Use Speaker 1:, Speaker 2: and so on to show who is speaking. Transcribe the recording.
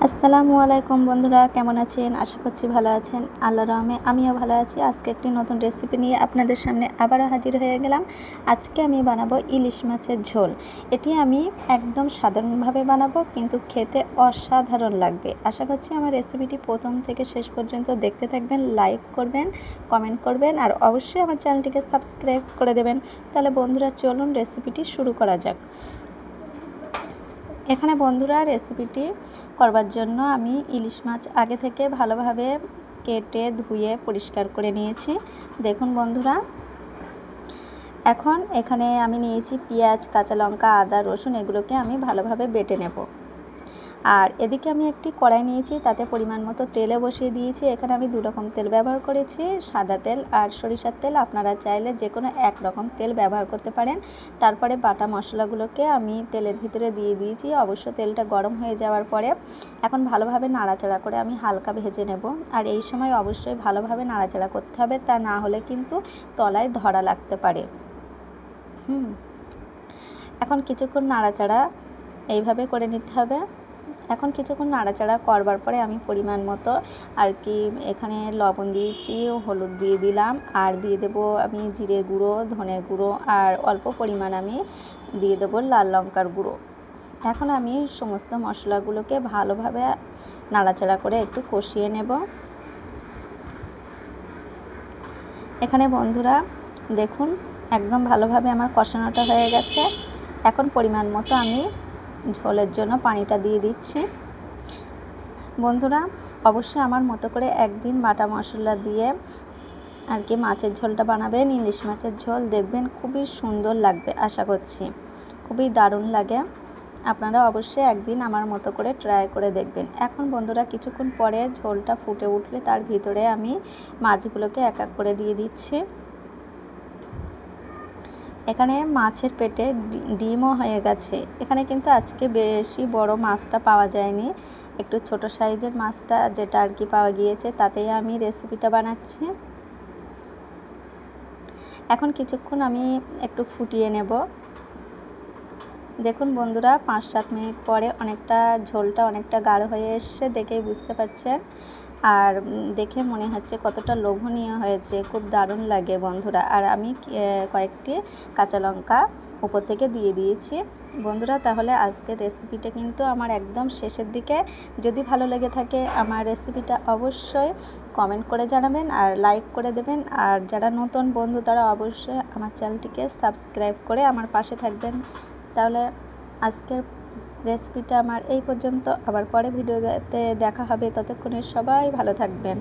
Speaker 1: আসসালামু আলাইকুম বন্ধুরা, কেমন আছেন? আশা করছি ভালো আছেন। আল্লাহর রহমে আমিও ভালো আছি। আজকে একটি নতুন রেসিপি নিয়ে আপনাদের সামনে আবারও হাজির হয়ে গেলাম। আজকে আমি বানাবো ইলিশ মাছের ঝোল। এটি আমি একদম সাধারণভাবে বানাবো, কিন্তু খেতে অসাধারণ লাগবে। আশা করছি আমার রেসিপিটি প্রথম থেকে শেষ পর্যন্ত দেখতে থাকবেন, লাইক করবেন, কমেন্ট করবেন আর অবশ্যই আমার চ্যানেলটিকে সাবস্ক্রাইব করে দেবেন। তাহলে বন্ধুরা চলুন রেসিপিটি শুরু করা যাক। এখানে বন্ধুরা রেসিপিটি করবার জন্য আমি ইলিশ মাছ আগে থেকে ভালোভাবে কেটে ধুয়ে পরিষ্কার করে নিয়েছি। দেখুন বন্ধুরা, এখন এখানে আমি নিয়েছি পেঁয়াজ, কাঁচা লঙ্কা, আদা, রসুন, এগুলোকে আমি ভালোভাবে বেটে নেব। আর এদিকে আমি একটি কড়াই নিয়েছি, তাতে পরিমাণ মতো তেলে বসিয়ে দিয়েছি। এখানে আমি 2 রকম তেল ব্যবহার করেছি, সাদা তেল আর সরিষার তেল। আপনারা চাইলে যে কোনো এক রকম তেল ব্যবহার করতে পারেন। তারপরে বাটা মশলাগুলোকে আমি তেলের ভিতরে দিয়ে দিয়েছি। অবশ্য তেলটা গরম হয়ে যাওয়ার পরে এখন ভালোভাবে নাড়াচাড়া করে আমি হালকা ভেজে নেব। আর এই সময় অবশ্যই ভালোভাবে নাড়াচাড়া করতে হবে, তা না হলে কিন্তু তলায় ধরা লাগতে পারে। এখন কিছুক্ষণ নাড়াচাড়া এইভাবে করে নিতে হবে। এখন কিছুক্ষণ নাড়াচাড়া করবার পরে আমি পরিমাণ মতো এখানে লবণ দিয়েছি, হলুদ দিয়ে দিলাম, আর দিয়ে দেবো আমি জিরের গুঁড়ো, ধনে গুঁড়ো, আর অল্প পরিমাণ আমি দিয়ে দেবো লাল লঙ্কার গুঁড়ো। এখন আমি সমস্ত মশলাগুলোকে ভালোভাবে নাড়াচাড়া করে একটু কষিয়ে নেব। এখানে বন্ধুরা দেখুন, একদম ভালোভাবে আমার কষানোটা হয়ে গেছে। এখন পরিমাণ মতো আমি ঝোলের জন্য পানিটা দিয়ে দিচ্ছি। বন্ধুরা অবশ্যই আমার মতো করে একদিন বাটা মশলা দিয়ে মাছের ঝোলটা বানাবেন। ইলিশ মাছের ঝোল দেখবেন খুবই সুন্দর লাগবে, আশা করছি খুবই দারুণ লাগে। আপনারা অবশ্যই একদিন আমার মতো করে ট্রাই করে দেখবেন। এখন বন্ধুরা কিছুক্ষণ পরে ঝোলটা ফুটে উঠলে তার ভিতরে আমি মাছগুলোকে এক এক করে দিয়ে দিচ্ছি। এখানে মাছের পেটে ডিমও হয়ে গেছে। এখানে কিন্তু আজকে বেশি বড় মাছটা পাওয়া যায়নি, একটু ছোট সাইজের মাছটা যেটা পাওয়া গিয়েছে, তাতেই আমি রেসিপিটা বানাচ্ছি। এখন কিছুক্ষণ আমি একটু ফুটিয়ে নেব। দেখুন বন্ধুরা, 5-7 মিনিট পরে ঝোলটা অনেকটা গাঢ় হয়ে এসছে, দেখেই বুঝতে পারছেন। আর দেখে মনে হচ্ছে কতটা লোভনীয় হয়েছে, খুব দারুণ লাগে বন্ধুরা। আর আমি কয়েকটি কাঁচা লঙ্কা উপর থেকে দিয়ে দিয়েছি বন্ধুরা। তাহলে আজকের রেসিপিটা কিন্তু আমার একদম শেষের দিকে। যদি ভালো লেগে থাকে আমার রেসিপিটা অবশ্যই কমেন্ট করে জানাবেন আর লাইক করে দেবেন। আর যারা নতুন বন্ধু তারা অবশ্যই আমার চ্যানেলটিকে সাবস্ক্রাইব করে আমার পাশে থাকবেন। তাহলে আজকের রেসিপিটা আমার এই পর্যন্ত। আবার পরে ভিডিওতে দেখা হবে। ততক্ষণে সবাই ভালো থাকবেন।